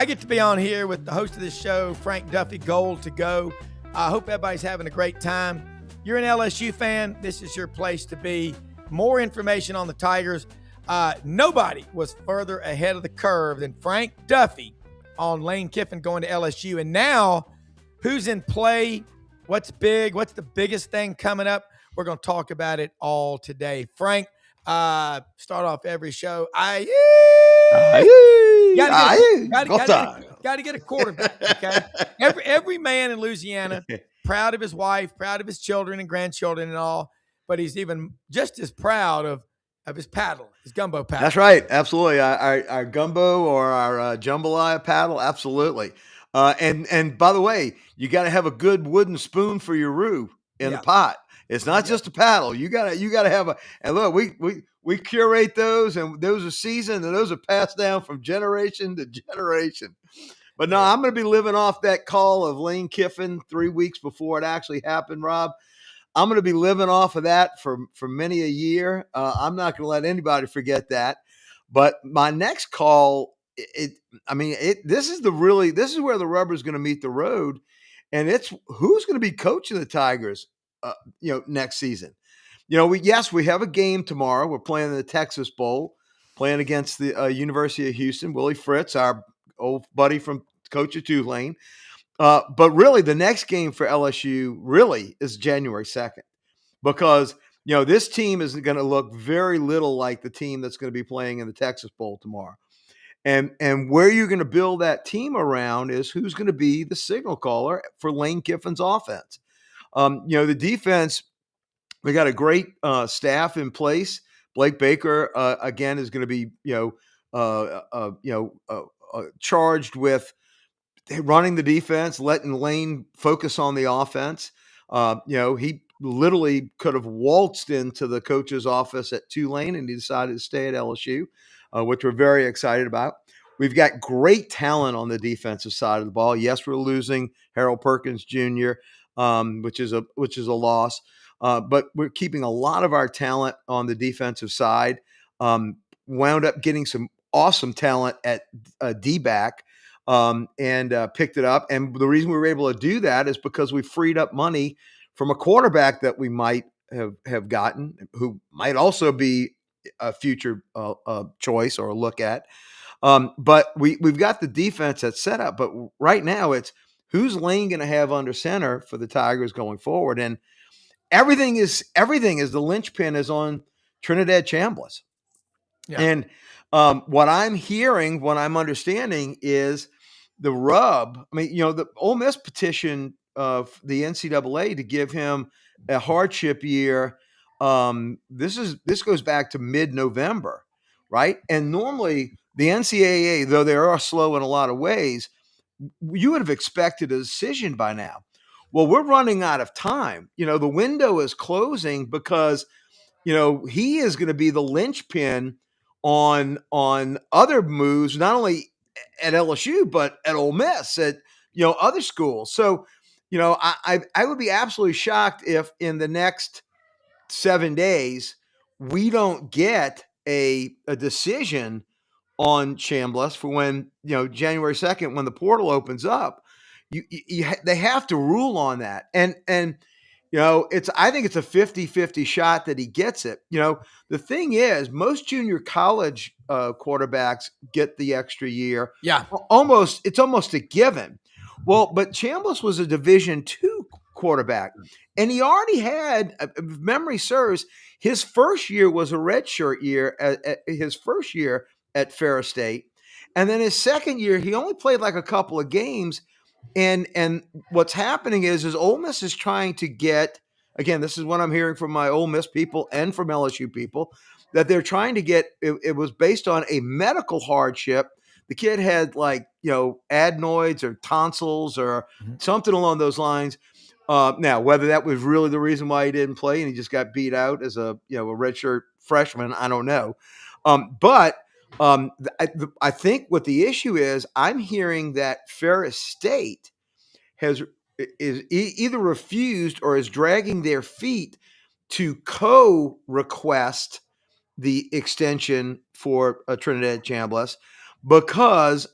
I get to be on here with the host of this show, Frank Duffy, Goal to Go. I hope everybody's having a great time. You're an LSU fan. This is your place to be. More information on the Tigers. Nobody was further ahead of the curve than Frank Duffy on Lane Kiffin going to LSU. And now, who's in play? What's big? What's the biggest thing coming up? We're going to talk about it all today. Frank, start off every show. Got to get a quarterback. Okay, every man in Louisiana proud of his wife, proud of his children and grandchildren and all, but he's even just as proud of his paddle, his gumbo paddle. That's right, absolutely. Our gumbo or our jambalaya paddle, absolutely. And by the way, you got to have a good wooden spoon for your roux in the pot. It's not just a paddle. You gotta have a. And look, we curate those, and those are seasoned, and those are passed down from generation to generation. But no, I'm going to be living off that call of Lane Kiffin 3 weeks before it actually happened, Rob. I'm going to be living off of that for many a year. I'm not going to let anybody forget that. But my next call, this is where the rubber is going to meet the road, and it's who's going to be coaching the Tigers, next season. We have a game tomorrow. We're playing in the Texas Bowl, playing against the University of Houston. Willie Fritz, our old buddy from coach at Tulane. But really, the next game for LSU really is January 2nd, because this team is going to look very little like the team that's going to be playing in the Texas Bowl tomorrow. And where you're going to build that team around is who's going to be the signal caller for Lane Kiffin's offense. The defense, we got a great staff in place. Blake Baker, again, is going to be, charged with running the defense, letting Lane focus on the offense. He literally could have waltzed into the coach's office at Tulane, and he decided to stay at LSU, which we're very excited about. We've got great talent on the defensive side of the ball. Yes, we're losing Harold Perkins Jr., which is a loss. But we're keeping a lot of our talent on the defensive side. Wound up getting some awesome talent at D-back, and picked it up. And the reason we were able to do that is because we freed up money from a quarterback that we might have gotten, who might also be a future choice or a look at. But we've got the defense that's set up. But right now it's who's Lane going to have under center for the Tigers going forward. And everything is the linchpin is on Trinidad Chambliss. Yeah. And what I'm hearing, what I'm understanding is the rub. I mean, the Ole Miss petitioned the NCAA to give him a hardship year. This goes back to mid-November, right? And normally the NCAA, though they are slow in a lot of ways, you would have expected a decision by now. Well, we're running out of time. The window is closing because, he is going to be the linchpin on other moves, not only at LSU, but at Ole Miss, at, other schools. So, I would be absolutely shocked if in the next 7 days, we don't get a decision on Chambliss for when, January 2nd, when the portal opens up. They have to rule on that. And I think it's a 50-50 shot that he gets it. The thing is, most junior college quarterbacks get the extra year. Yeah. It's almost a given. Well, but Chambliss was a Division II quarterback, and he already had, if memory serves, his first year was a redshirt year, his first year at Ferris State. And then his second year, he only played like a couple of games. And what's happening is Ole Miss is trying to get, again, this is what I'm hearing from my Ole Miss people and from LSU people, that they're trying to get, it was based on a medical hardship. The kid had adenoids or tonsils or something along those lines. Now, whether that was really the reason why he didn't play and he just got beat out as a redshirt freshman, I don't know. But I think what the issue is, I'm hearing that Ferris State is either refused or is dragging their feet to co-request the extension for Trinidad Chambliss, because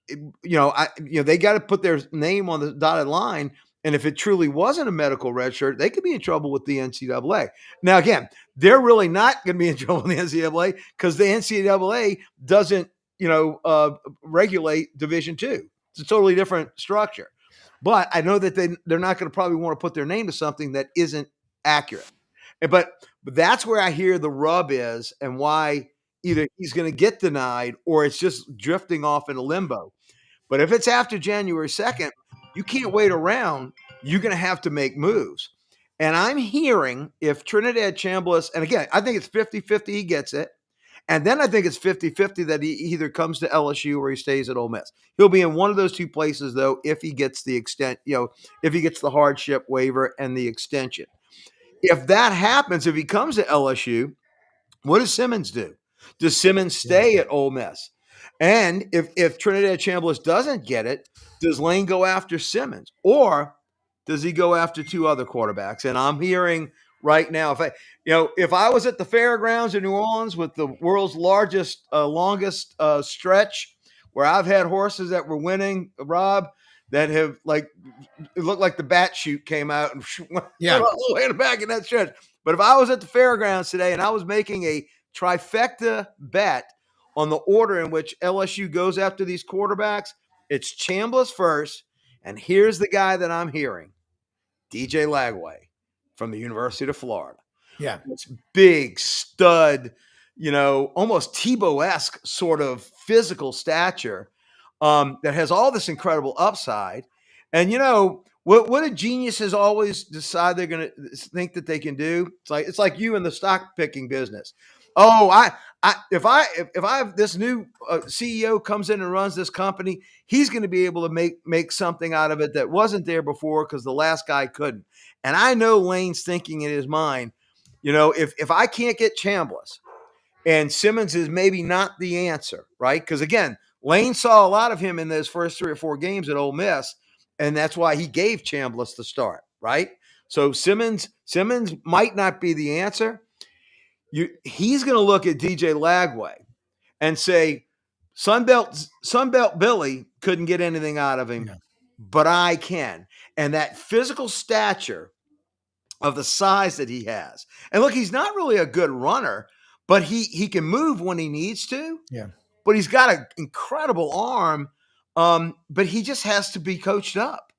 they got to put their name on the dotted line. And if it truly wasn't a medical red shirt, they could be in trouble with the NCAA. Now, again, they're really not going to be in trouble with the NCAA because the NCAA doesn't, regulate Division II. It's a totally different structure. But I know that they're not going to probably want to put their name to something that isn't accurate. But that's where I hear the rub is, and why either he's going to get denied or it's just drifting off into limbo. But if it's after January 2nd, you can't wait around. You're going to have to make moves. And I'm hearing if Trinidad Chambliss, and again, I think it's 50-50 he gets it. And then I think it's 50-50 that he either comes to LSU or he stays at Ole Miss. He'll be in one of those two places, though, if he gets the if he gets the hardship waiver and the extension. If that happens, if he comes to LSU, what does Simmons do? Does Simmons stay at Ole Miss? And if Trinidad Chambliss doesn't get it, does Lane go after Simmons? Or does he go after two other quarterbacks? And I'm hearing right now, if I was at the fairgrounds in New Orleans with the world's longest stretch where I've had horses that were winning, Rob, that have it looked like the bat chute came out and went all the way in the back in that stretch. But if I was at the fairgrounds today and I was making a trifecta bet on the order in which LSU goes after these quarterbacks, it's Chambliss first. And here's the guy that I'm hearing, DJ Lagway from the University of Florida. Yeah. It's big stud, almost Tebow-esque sort of physical stature that has all this incredible upside. And, what do geniuses always decide they're going to think that they can do? It's like you in the stock picking business. Oh, if I have this new CEO comes in and runs this company, he's going to be able to make something out of it that wasn't there before because the last guy couldn't. And I know Lane's thinking in his mind, if I can't get Chambliss and Simmons is maybe not the answer, right? Because again, Lane saw a lot of him in those first 3 or 4 games at Ole Miss, and that's why he gave Chambliss the start, right? So Simmons might not be the answer. He's going to look at DJ Lagway and say, Sunbelt Billy couldn't get anything out of him, but I can. And that physical stature of the size that he has. And look, he's not really a good runner, but he can move when he needs to. Yeah. But he's got an incredible arm, but he just has to be coached up.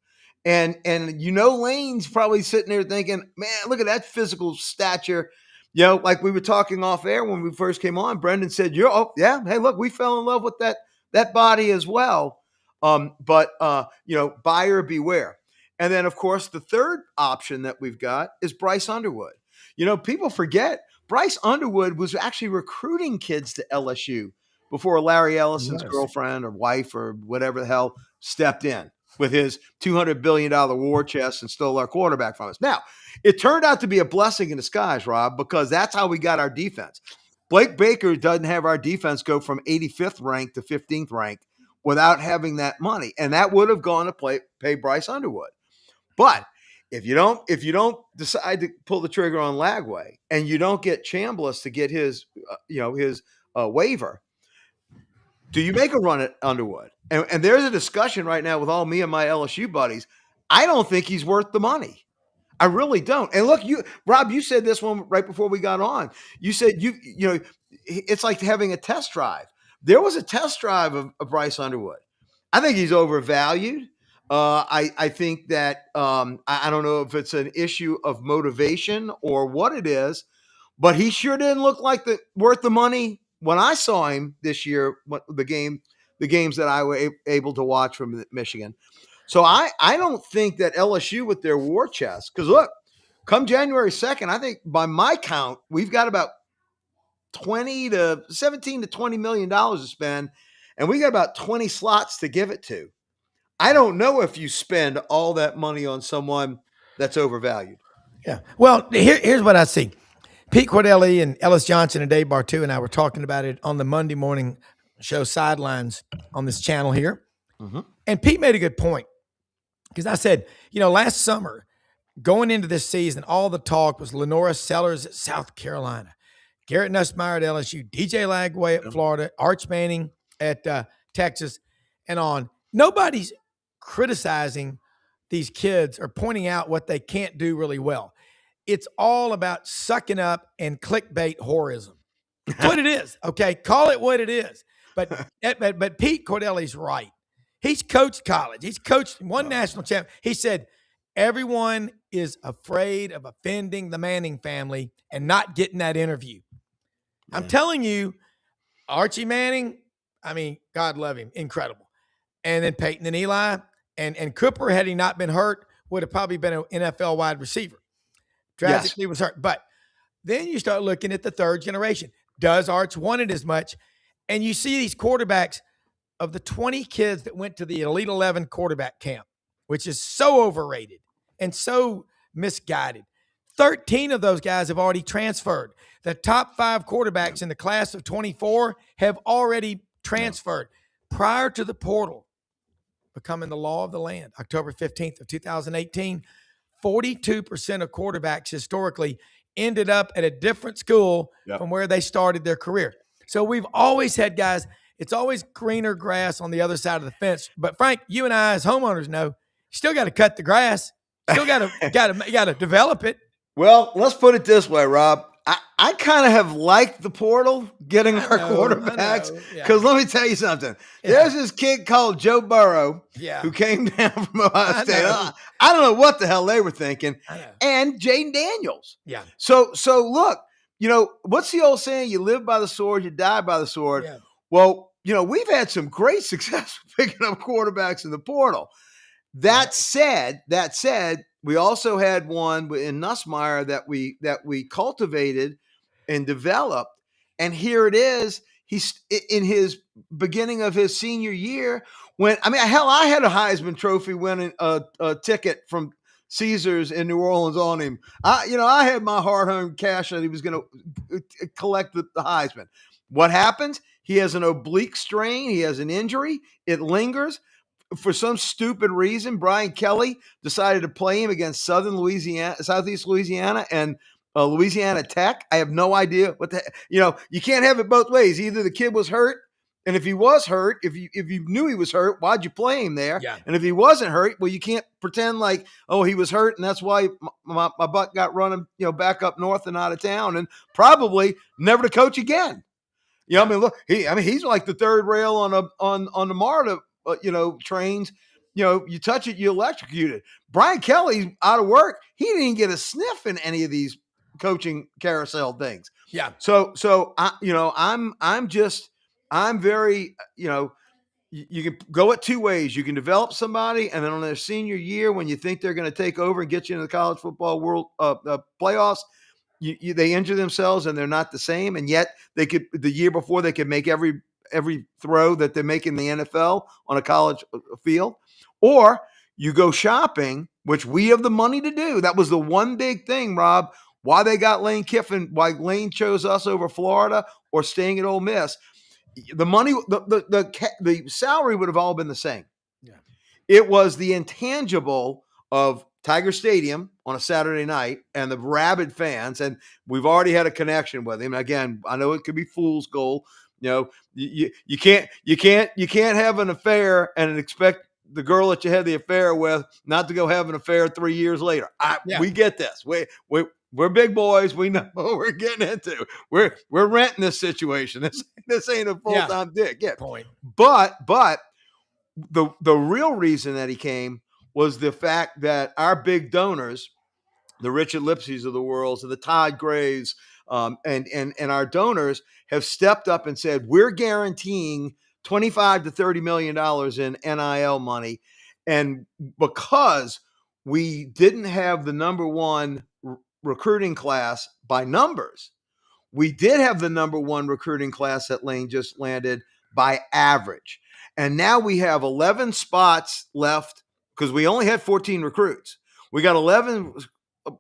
And Lane's probably sitting there thinking, man, look at that physical stature. Like we were talking off air when we first came on, Brendan said, hey, look, we fell in love with that body as well. But buyer beware. And then, of course, the third option that we've got is Bryce Underwood. People forget Bryce Underwood was actually recruiting kids to LSU before Larry Ellison's girlfriend or wife or whatever the hell stepped in with his $200 billion war chest and stole our quarterback from us. Now, it turned out to be a blessing in disguise, Rob, because that's how we got our defense. Blake Baker doesn't have our defense go from 85th rank to 15th rank without having that money. And that would have gone to pay Bryce Underwood. But if you don't decide to pull the trigger on Lagway and you don't get Chambliss to get his waiver, do you make a run at Underwood? And there's a discussion right now with all me and my LSU buddies. I don't think he's worth the money. I really don't. And look, Rob, you said this one right before we got on. You said it's like having a test drive. There was a test drive of Bryce Underwood. I think he's overvalued. I think that I don't know if it's an issue of motivation or what it is, but he sure didn't look like worth the money when I saw him this year. The games that I were able to watch from Michigan. So I don't think that LSU with their war chest, because look, come January 2nd, I think by my count, we've got about $17 to $20 million to spend, and we got about 20 slots to give it to. I don't know if you spend all that money on someone that's overvalued. Yeah. Well, here's what I see. Pete Cordelli and Ellis Johnson and Dave Bartu and I were talking about it on the Monday morning show Sidelines on this channel here. Mm-hmm. And Pete made a good point. Because I said, last summer, going into this season, all the talk was Lenora Sellers at South Carolina, Garrett Nussmeier at LSU, DJ Lagway at Florida, Arch Manning at Texas. and on. Nobody's criticizing these kids or pointing out what they can't do really well. It's all about sucking up and clickbait whorism. That's what it is. Okay, call it what it is. But Pete Cordelli's right. He's coached college. He's coached one national champ. He said everyone is afraid of offending the Manning family and not getting that interview. Yeah. I'm telling you, Archie Manning, I mean, God love him, incredible. And then Peyton and Eli and Cooper, had he not been hurt, would have probably been an NFL wide receiver. Tragically was hurt. But then you start looking at the third generation. Does Arch want it as much? And you see these quarterbacks, of the 20 kids that went to the Elite 11 quarterback camp, which is so overrated and so misguided. 13 of those guys have already transferred. The top 5 quarterbacks in the class of 24 have already transferred prior to the portal becoming the law of the land. October 15th of 2018, 42% of quarterbacks historically ended up at a different school from where they started their career. So we've always had guys, it's always greener grass on the other side of the fence. But Frank, you and I as homeowners know, you still got to cut the grass. Still got to develop it. Well, let's put it this way, Rob. I kind of have liked the portal getting our quarterbacks because let me tell you something. There's this kid called Joe Burrow who came down from Ohio State. I don't know what the hell they were thinking. And Jaden Daniels. Yeah. So look, what's the old saying? You live by the sword, you die by the sword. Yeah. Well, we've had some great success picking up quarterbacks in the portal. That said, we also had one in Nussmeier that we cultivated and developed. And here it is. He's in his beginning of his senior year I had a Heisman Trophy winning a ticket from Caesars in New Orleans on him. I had my hard-earned cash that he was going to collect the Heisman. What happens? He has an oblique strain. He has an injury. It lingers. For some stupid reason, Brian Kelly decided to play him against Southeast Louisiana and Louisiana Tech. I have no idea what you can't have it both ways. Either the kid was hurt, and if he was hurt, if you knew he was hurt, why'd you play him there? Yeah. And if he wasn't hurt, well, you can't pretend like, oh, he was hurt, and that's why my butt got running, back up north and out of town, and probably never to coach again. Look, he's like the third rail on the MARTA, trains. You touch it, you electrocute it. Brian Kelly's out of work. He didn't get a sniff in any of these coaching carousel things. Yeah. So I'm very, you can go it two ways. You can develop somebody, and then on their senior year, when you think they're going to take over and get you into the college football world playoffs, they injure themselves and they're not the same. And yet the year before they could make every throw that they make in the NFL on a college field. Or you go shopping, which we have the money to do. That was the one big thing, Rob, why they got Lane Kiffin, why Lane chose us over Florida or staying at Ole Miss. The money, the salary would have all been the same. Yeah. It was the intangible of Tiger Stadium on a Saturday night and the rabid fans, and we've already had a connection with him. Again, I know it could be fool's gold. You can't have an affair and expect the girl that you had the affair with not to go have an affair 3 years later. We get this. We're big boys. We know what we're getting into. We're renting this situation. This ain't a full-time dick. Yeah. Point. But the real reason that he came was the fact that our big donors, the Richard Lipsys of the world, and the Todd Grays, and our donors have stepped up and said, we're guaranteeing $25 to $30 million in NIL money. And because we didn't have the number one recruiting class by numbers, we did have the number one recruiting class that Lane just landed by average. And now we have 11 spots left because we only had 14 recruits. We got 11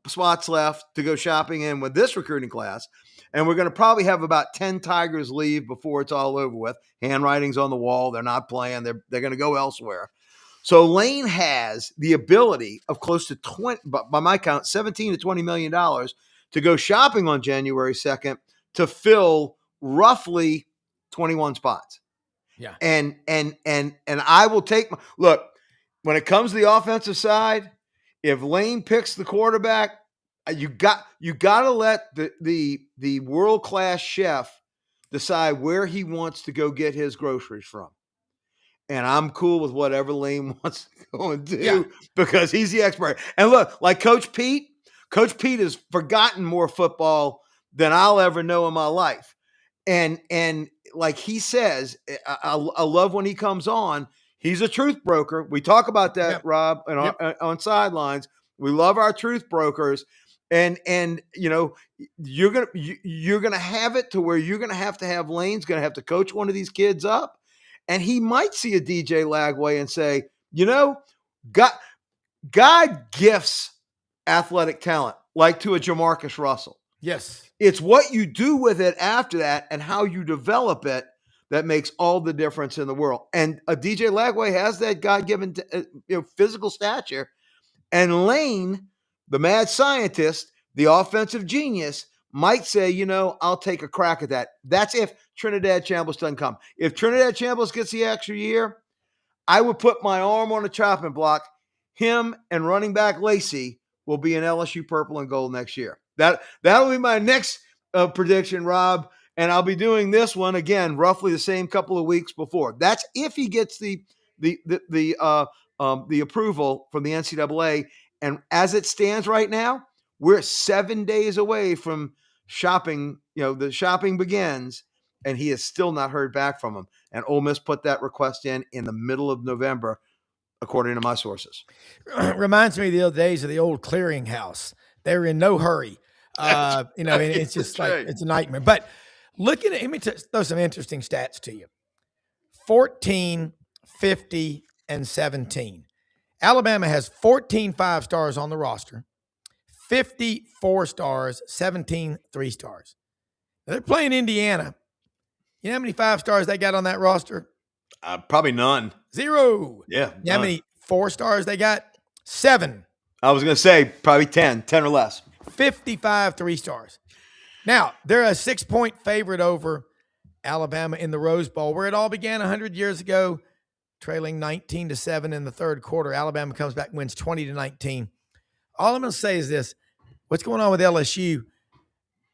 spots left to go shopping in with this recruiting class. And we're going to probably have about 10 Tigers leave before it's all over with. Handwriting's on the wall. They're not playing. They're going to go elsewhere. So Lane has the ability of close to 20, by my count, $17 to $20 million to go shopping on January 2nd to fill roughly 21 spots. Yeah. And I will take look, when it comes to the offensive side, if Lane picks the quarterback, you got to let the world-class chef decide where he wants to go get his groceries from. And I'm cool with whatever Lane wants to go and do because he's the expert. And look, like Coach Pete has forgotten more football than I'll ever know in my life. And like he says, I love when he comes on. He's a truth broker. We talk about that, Rob, and on sidelines. We love our truth brokers. And you're gonna have it to where you're gonna have Lane's gonna have to coach one of these kids up. And he might see a DJ Lagway and say, God gifts athletic talent, like to a Jamarcus Russell. Yes. It's what you do with it after that and how you develop it that makes all the difference in the world. And a DJ Lagway has that God-given physical stature. And Lane, the mad scientist, the offensive genius, might say, I'll take a crack at that. That's if Trinidad Chambliss doesn't come. If Trinidad Chambliss gets the extra year, I would put my arm on the chopping block. Him and running back Lacey will be in LSU purple and gold next year. That'll be my next prediction, Rob. And I'll be doing this one again, roughly the same couple of weeks before. That's if he gets the approval from the NCAA. And as it stands right now, we're 7 days away from shopping. The shopping begins, and he has still not heard back from him. And Ole Miss put that request in the middle of November, according to my sources. Reminds me of the old days of the old clearinghouse. They were in no hurry. And it's just it's a nightmare. But let me throw some interesting stats to you. 14, 50, and 17. Alabama has 14 5-stars on the roster, 50 4-stars, 17 3-stars. Now they're playing Indiana. You know how many 5-stars they got on that roster? Probably none. 0. Yeah. You know how many 4-stars they got? 7. I was going to say probably 10 or less. 55 3-stars. Now, they're a 6-point favorite over Alabama in the Rose Bowl, where it all began 100 years ago, trailing 19-7 in the third quarter. Alabama comes back and wins 20-19. All I'm going to say is this. What's going on with LSU?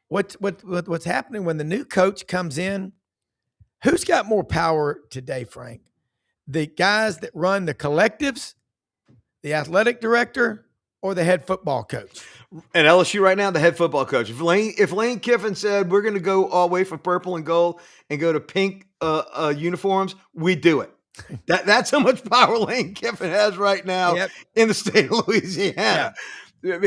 What's happening when the new coach comes in? Who's got more power today, Frank? The guys that run the collectives, the athletic director, or the head football coach? And LSU right now, the head football coach. If Lane Kiffin said we're going to go all the way from purple and gold and go to pink uniforms, we do it. That's how much power Lane Kiffin has right now in the state of Louisiana. Yeah.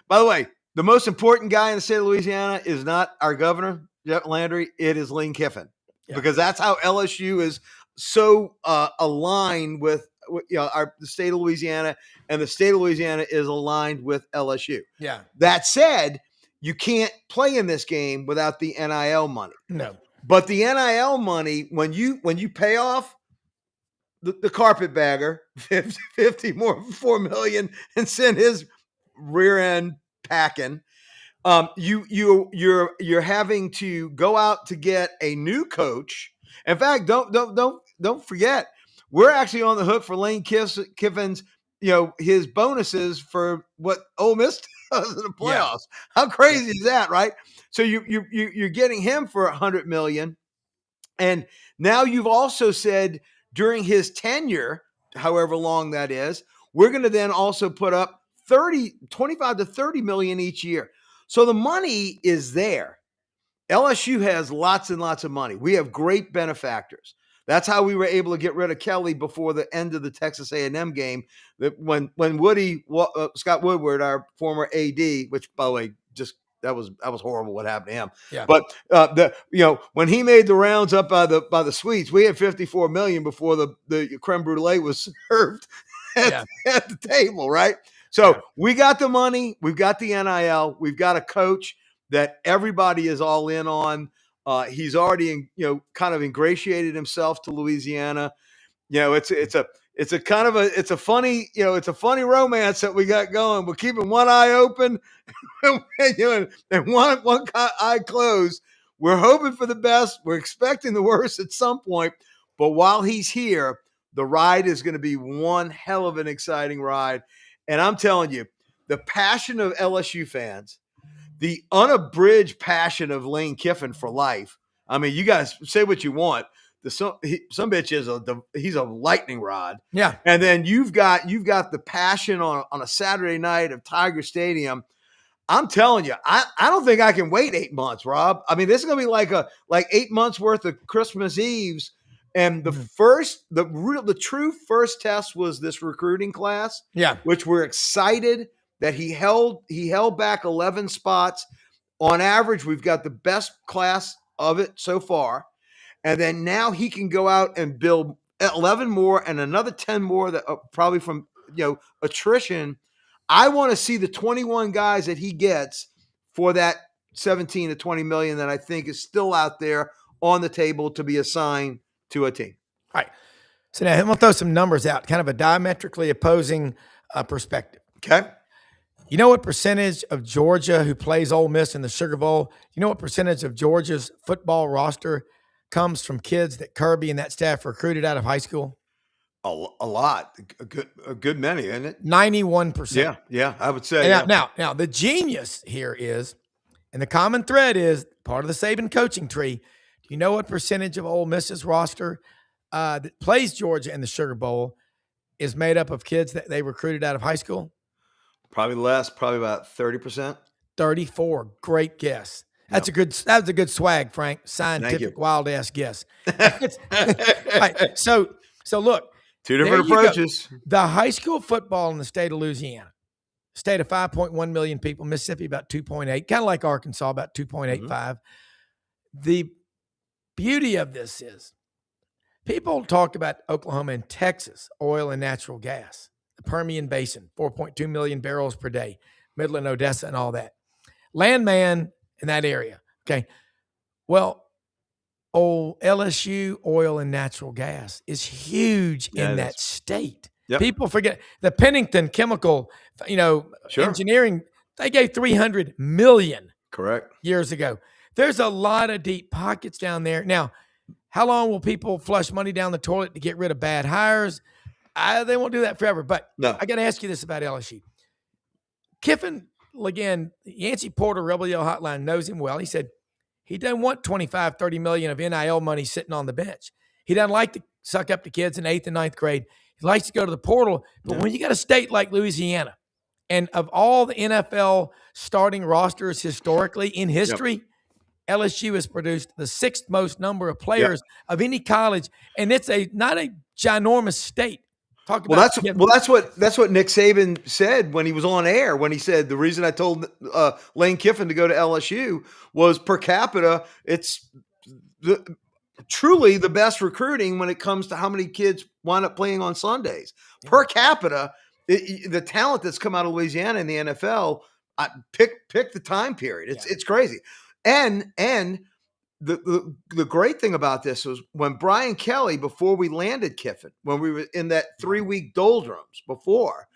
By the way, the most important guy in the state of Louisiana is not our governor, Jeff Landry. It is Lane Kiffin, because that's how LSU is so aligned with the state of Louisiana, and the state of Louisiana is aligned with LSU. Yeah. That said, you can't play in this game without the NIL money. No. But the NIL money, when you pay off the carpetbagger $4 million and send his rear end packing, you're having to go out to get a new coach. In fact, don't forget, we're actually on the hook for Lane Kiffin's, his bonuses for what Ole Miss does in the playoffs. How crazy is that, right? So you're getting him for $100 million, and now you've also said during his tenure, however long that is, we're going to then also put up 25 to 30 million each year. So the money is there. LSU has lots and lots of money. We have great benefactors. That's how we were able to get rid of Kelly before the end of the Texas A&M game. That when Scott Woodward, our former AD, which by the way, that was horrible what happened to him. Yeah. But when he made the rounds up by the suites, we had $54 million before the creme brulee was served at the table, right? So we got the money, we've got the NIL, we've got a coach that everybody is all in on. He's already, kind of ingratiated himself to Louisiana. It's a funny romance that we got going. We're keeping one eye open and one eye closed we're hoping for the best. We're expecting the worst at some point. But while he's here, the ride is going to be one hell of an exciting ride. And I'm telling you, the passion of LSU fans, the unabridged passion of Lane Kiffin for life. I mean, you guys say what you want. Some bitch he's a lightning rod. Yeah. And then you've got the passion on a Saturday night of Tiger Stadium. I'm telling you, I don't think I can wait 8 months, Rob. I mean, this is gonna be like 8 months worth of Christmas Eves. And the true first test was this recruiting class. Yeah. Which we're excited that he held back 11 spots. On average, we've got the best class of it so far. And then now he can go out and build 11 more and another 10 more that probably from attrition. I want to see the 21 guys that he gets for that 17 to 20 million that I think is still out there on the table to be assigned to a team. All right. So now I'm going to throw some numbers out, kind of a diametrically opposing perspective. Okay. You know what percentage of Georgia who plays Ole Miss in the Sugar Bowl? You know what percentage of Georgia's football roster comes from kids that Kirby and that staff recruited out of high school? A lot, a good many, isn't it? 91%. Yeah, I would say. Now, the genius here is, and the common thread is part of the Saban coaching tree. Do you know what percentage of Ole Miss's roster that plays Georgia in the Sugar Bowl is made up of kids that they recruited out of high school? Probably less, probably about 30%. 34. Great guess. That was a good swag, Frank. Scientific, wild ass guess. Right, so look. Two different approaches. The high school football in the state of Louisiana, state of 5.1 million people, Mississippi about 2.8, kind of like Arkansas, about 2.85. Mm-hmm. The beauty of this is people talk about Oklahoma and Texas, oil and natural gas, the Permian Basin, 4.2 million barrels per day, Midland, Odessa, and all that. Landman in that area. Okay. Well, LSU oil and natural gas is huge in that state. Yep. People forget the Pennington Chemical, engineering, they gave $300 million correct years ago. There's a lot of deep pockets down there. Now, how long will people flush money down the toilet to get rid of bad hires? They won't do that forever. But no. I got to ask you this about LSU. Kiffin, again, Yancey Porter, Rebel Yell Hotline, knows him well. He said he doesn't want 25, 30 million of NIL money sitting on the bench. He doesn't like to suck up to kids in 8th and 9th grade. He likes to go to the portal. But when you got a state like Louisiana, and of all the NFL starting rosters historically in history, LSU has produced the 6th most number of players of any college, and it's not a ginormous state. That's what Nick Saban said when he was on air, when he said the reason I told Lane Kiffin to go to LSU was per capita, it's truly the best recruiting when it comes to how many kids wind up playing on Sundays. Yeah. Per capita, the talent that's come out of Louisiana in the NFL, pick the time period. It's crazy. And the great thing about this was when Brian Kelly, before we landed Kiffin, when we were in that 3-week doldrums before,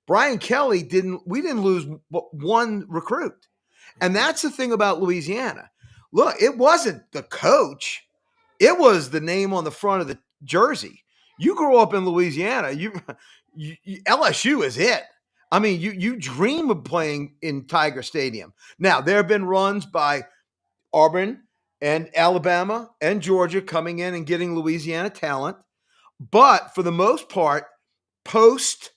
Brian Kelly we didn't lose one recruit. And that's the thing about Louisiana. Look, it wasn't the coach. It was the name on the front of the jersey. You grow up in Louisiana, you LSU is it. I mean, you dream of playing in Tiger Stadium. Now, there have been runs by Auburn and Alabama and Georgia coming in and getting Louisiana talent. But for the most part, post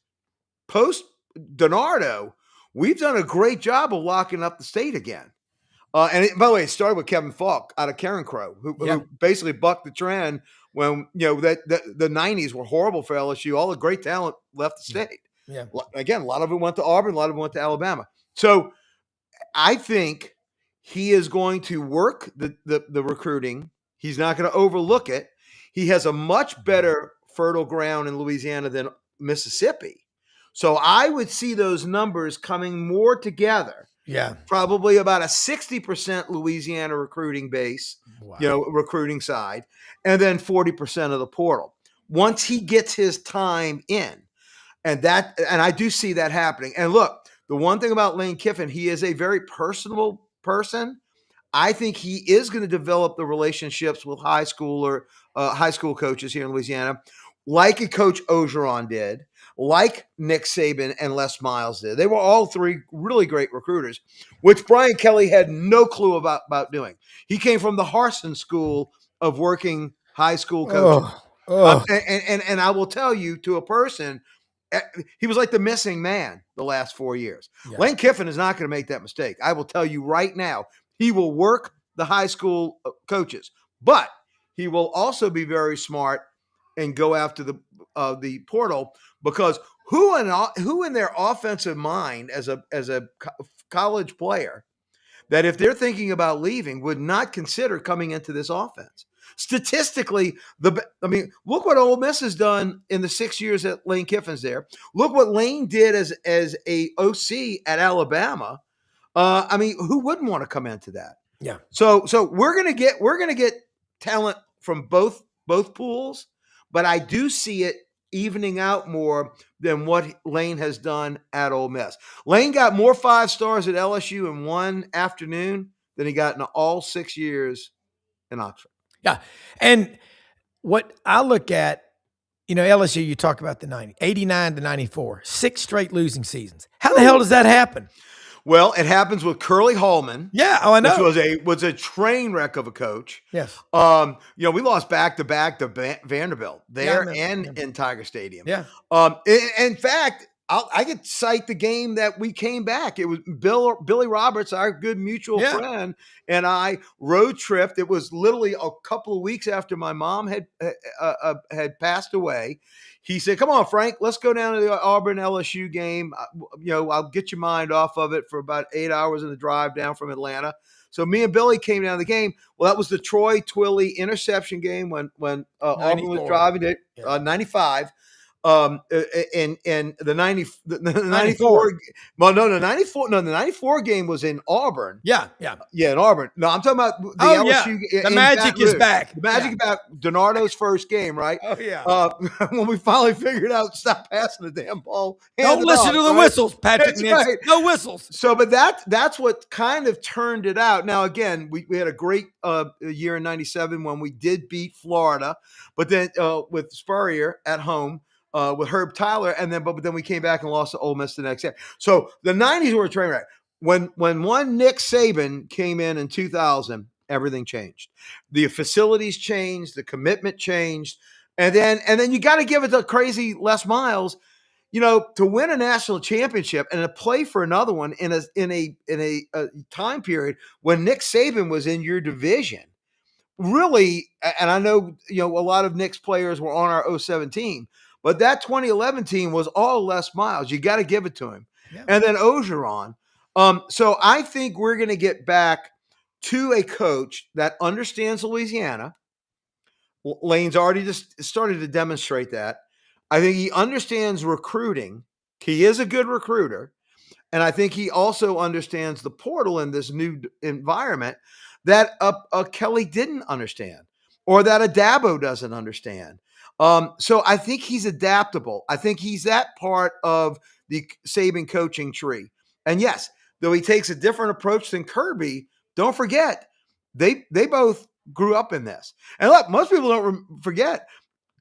DiNardo, we've done a great job of locking up the state again. By the way, it started with Kevin Falk out of Karen Crow, who basically bucked the trend when, that the 90s were horrible for LSU. All the great talent left the state. Yeah. Again, a lot of it went to Auburn, a lot of it went to Alabama. So I think he is going to work the recruiting. He's not going to overlook it. He has a much better fertile ground in Louisiana than Mississippi. So I would see those numbers coming more together. Yeah. Probably about a 60% Louisiana recruiting base, recruiting side, and then 40% of the portal. Once he gets his time in, and I do see that happening. And look, the one thing about Lane Kiffin, he is a very personable person. I think he is going to develop the relationships with high school coaches here in Louisiana, like a Coach Orgeron did, like Nick Saban and Les Miles did. They were all three really great recruiters, which Brian Kelly had no clue about doing. He came from the Harsin School of working high school coaches. And I will tell you, to a person, he was like the missing man the last 4 years. Yeah. Lane Kiffin is not going to make that mistake. I will tell you right now, he will work the high school coaches, but he will also be very smart and go after the portal, because who in their offensive mind as a college player that if they're thinking about leaving would not consider coming into this offense? Statistically, look what Ole Miss has done in the 6 years that Lane Kiffin's there. Look what Lane did as a OC at Alabama. Who wouldn't want to come into that? Yeah. So we're gonna get talent from both pools, but I do see it evening out more than what Lane has done at Ole Miss. Lane got more 5 stars at LSU in one afternoon than he got in all 6 years in Oxford. Yeah. And what I look at, LSU, you talk about the 89 to 94, 6 straight losing seasons. How the hell does that happen? Well, it happens with Curly Hallman. Yeah, I know. Which was a train wreck of a coach. Yes. We lost back-to-back to Vanderbilt there in Tiger Stadium. Yeah. In fact, I could cite the game that we came back. It was Billy Roberts, our good mutual friend, and I road tripped. It was literally a couple of weeks after my mom had passed away. He said, "Come on, Frank, let's go down to the Auburn LSU game. I'll get your mind off of it for about 8 hours in the drive down from Atlanta." So me and Billy came down to the game. Well, that was the Troy Twilley interception game when Auburn was driving it 95. And the 94. Well, no, the 94. No, the 94 game was in Auburn. Yeah, in Auburn. No, I'm talking about the LSU. The Magic is back. The Magic is back. DiNardo's first game, right? Oh yeah. When we finally figured out, stop passing the damn ball. Don't listen to the whistles, Patrick. Right. No whistles. So, but that's what kind of turned it out. Now, again, we had a great year in '97 when we did beat Florida, but then with Spurrier at home. With Herb Tyler, but then we came back and lost to Ole Miss the next year. So the 90s were a train wreck. When one Nick Saban came in 2000, everything changed. The facilities changed, the commitment changed, and then you got to give it to crazy Les Miles, to win a national championship and to play for another one in a time period when Nick Saban was in your division. Really, and I know a lot of Nick's players were on our 07 team. But that 2011 team was all Les Miles. You got to give it to him. Yeah. And then Orgeron. So I think we're going to get back to a coach that understands Louisiana. Lane's already just started to demonstrate that. I think he understands recruiting. He is a good recruiter. And I think he also understands the portal in this new environment that Kelly didn't understand, or that a Dabo doesn't understand. So I think he's adaptable. I think he's that part of the Saban coaching tree. And yes, though he takes a different approach than Kirby, don't forget, they both grew up in this. And look, most people don't forget,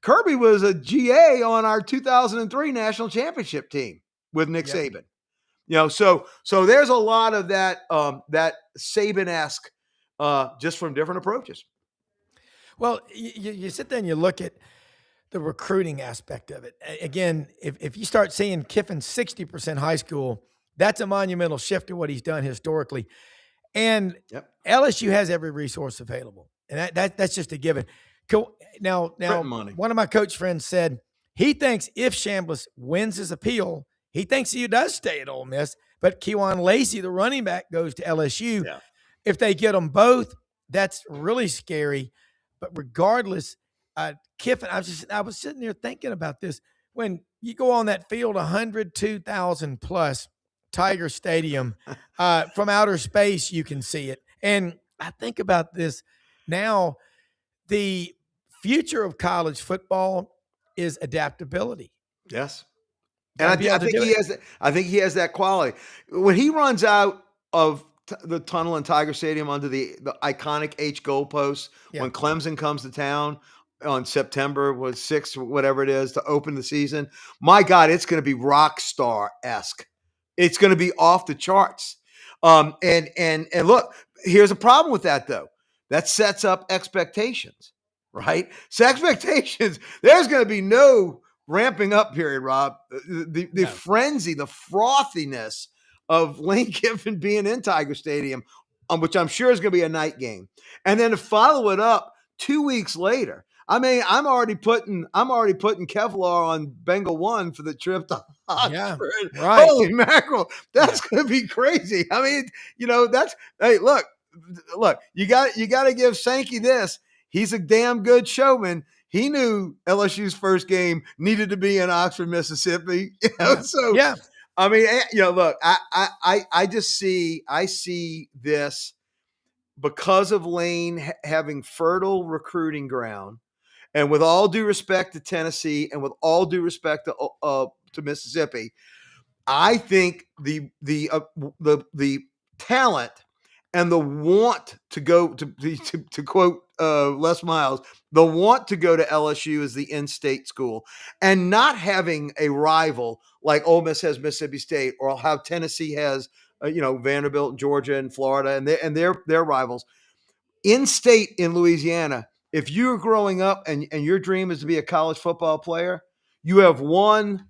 Kirby was a GA on our 2003 national championship team with Nick Saban. So there's a lot of that Saban-esque just from different approaches. Well, you sit there and you look at the recruiting aspect of it. Again, if you start seeing Kiffin 60% high school, that's a monumental shift to what he's done historically. And LSU has every resource available. And that's just a given. Now one of my coach friends said he thinks if Chambliss wins his appeal, he thinks he does stay at Ole Miss, but Kewan Lacey, the running back, goes to LSU. Yeah. If they get them both, that's really scary. But regardless, Kiffin, I was sitting there thinking about this. When you go on that field, 102,000 plus, Tiger Stadium, from outer space, you can see it. And I think about this now, the future of college football is adaptability. Yes. And I think he has that quality. When he runs out of the tunnel in Tiger Stadium under the iconic H goalposts when Clemson comes to town on September 6th, whatever it is, to open the season. My God, it's going to be rock star-esque. It's going to be off the charts. And look, here's a problem with that though. That sets up expectations, right? So expectations, there's going to be no ramping up period, Rob. The frenzy, the frothiness of Lane Kiffin being in Tiger Stadium, which I'm sure is going to be a night game. And then to follow it up 2 weeks later, I mean, I'm already putting Kevlar on Bengal 1 for the trip to Oxford. Yeah, right. Holy mackerel. That's going to be crazy. I mean, hey, look, you got to give Sankey this. He's a damn good showman. He knew LSU's first game needed to be in Oxford, Mississippi. So I mean, look, I see this because of Lane having fertile recruiting ground, and with all due respect to Tennessee, and with all due respect to Mississippi, I think the talent and the want to go to quote Les Miles, the want to go to LSU as the in-state school, and not having a rival like Ole Miss has Mississippi State, or how Tennessee has Vanderbilt, Georgia, and Florida, and their rivals. In-state in Louisiana, if you're growing up and your dream is to be a college football player, you have one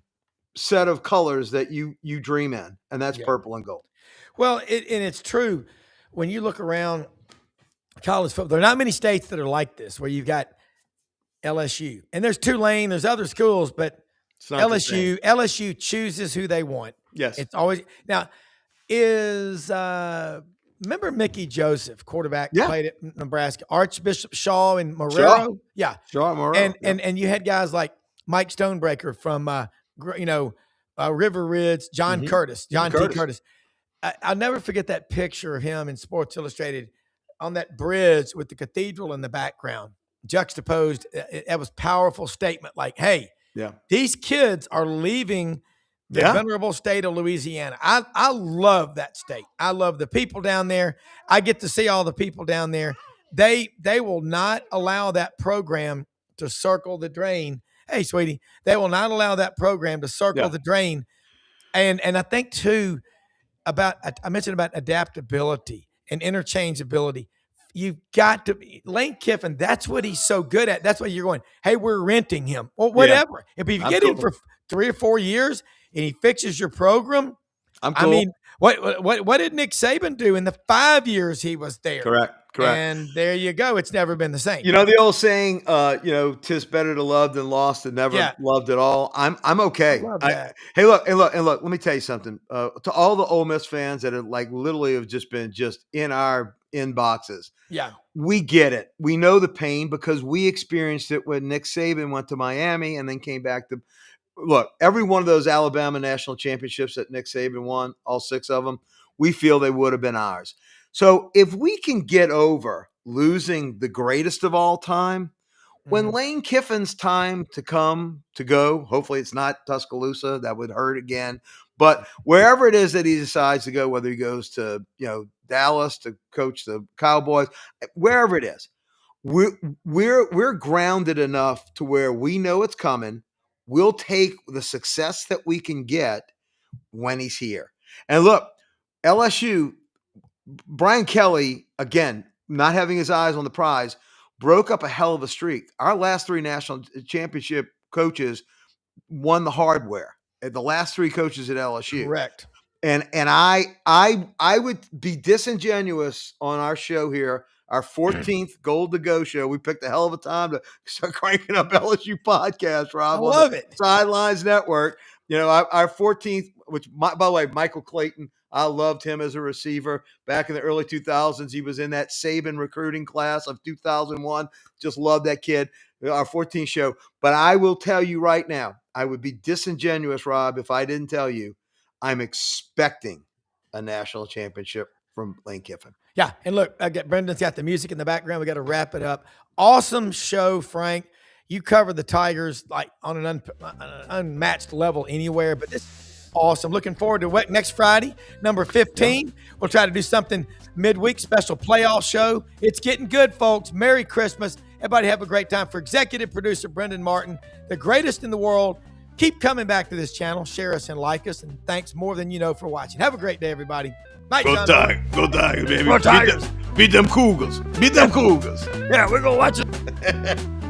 set of colors that you dream in, and that's purple and gold. Well, and it's true. When you look around college football, there are not many states that are like this, where you've got LSU, and there's Tulane, there's other schools, but LSU chooses who they want. Yes, it's always now. Remember Mickey Joseph, quarterback, played at Nebraska, Archbishop Shaw and Marrero? Shaw and Marrero. And you had guys like Mike Stonebreaker from River Ridge, John T. Curtis. I'll never forget that picture of him in Sports Illustrated on that bridge with the cathedral in the background, juxtaposed. That was a powerful statement. Like, hey, these kids are leaving the venerable state of Louisiana. I love that state. I love the people down there. I get to see all the people down there. They will not allow that program to circle the drain. Hey, sweetie, they will not allow that program to circle the drain. And I think too, I mentioned about adaptability and interchangeability. You've got to be Lane Kiffin. That's what he's so good at. That's why you're going, hey, we're renting him or whatever. If you get him for 3 or 4 years and he fixes your program, I mean, what did Nick Saban do in the 5 years he was there? Correct. And there you go. It's never been the same. The old saying, 'tis better to love than lost than never loved at all. I'm okay. Hey, look, let me tell you something. To all the Ole Miss fans that are literally have just been in our inboxes. Yeah. We get it. We know the pain because we experienced it when Nick Saban went to Miami and then came back to look, every one of those Alabama national championships that Nick Saban won, all 6 of them, we feel they would have been ours. So if we can get over losing the greatest of all time, when Lane Kiffin's time to go, hopefully it's not Tuscaloosa, that would hurt again. But wherever it is that he decides to go, whether he goes to, Dallas to coach the Cowboys, wherever it is, we're grounded enough to where we know it's coming. We'll take the success that we can get when he's here. And look, LSU, Brian Kelly, again, not having his eyes on the prize, broke up a hell of a streak. Our last 3 national championship coaches won the hardware. The last 3 coaches at LSU. Correct. And I would be disingenuous on our show here, our 14th Gold to Go show. We picked a hell of a time to start cranking up LSU podcast, Rob. I love it. Sidelines Network. Our 14th, which, by the way, Michael Clayton, I loved him as a receiver back in the early 2000s. He was in that Saban recruiting class of 2001. Just loved that kid. Our 14th show. But I will tell you right now, I would be disingenuous, Rob, if I didn't tell you I'm expecting a national championship from Lane Kiffin. Yeah, and look, Brendan's got the music in the background. We got to wrap it up. Awesome show, Frank. You cover the Tigers on an unmatched level anywhere, but Awesome. Looking forward to next Friday, number 15. Yeah. We'll try to do something midweek, special playoff show. It's getting good, folks. Merry Christmas. Everybody have a great time. For executive producer Brendan Martin, the greatest in the world, keep coming back to this channel. Share us and like us. And thanks more than you know for watching. Have a great day, everybody. Night, Go Tigers. Go Tigers, baby. Go Tigers. Beat them Cougars. Beat them Cougars. Yeah, we're going to watch it.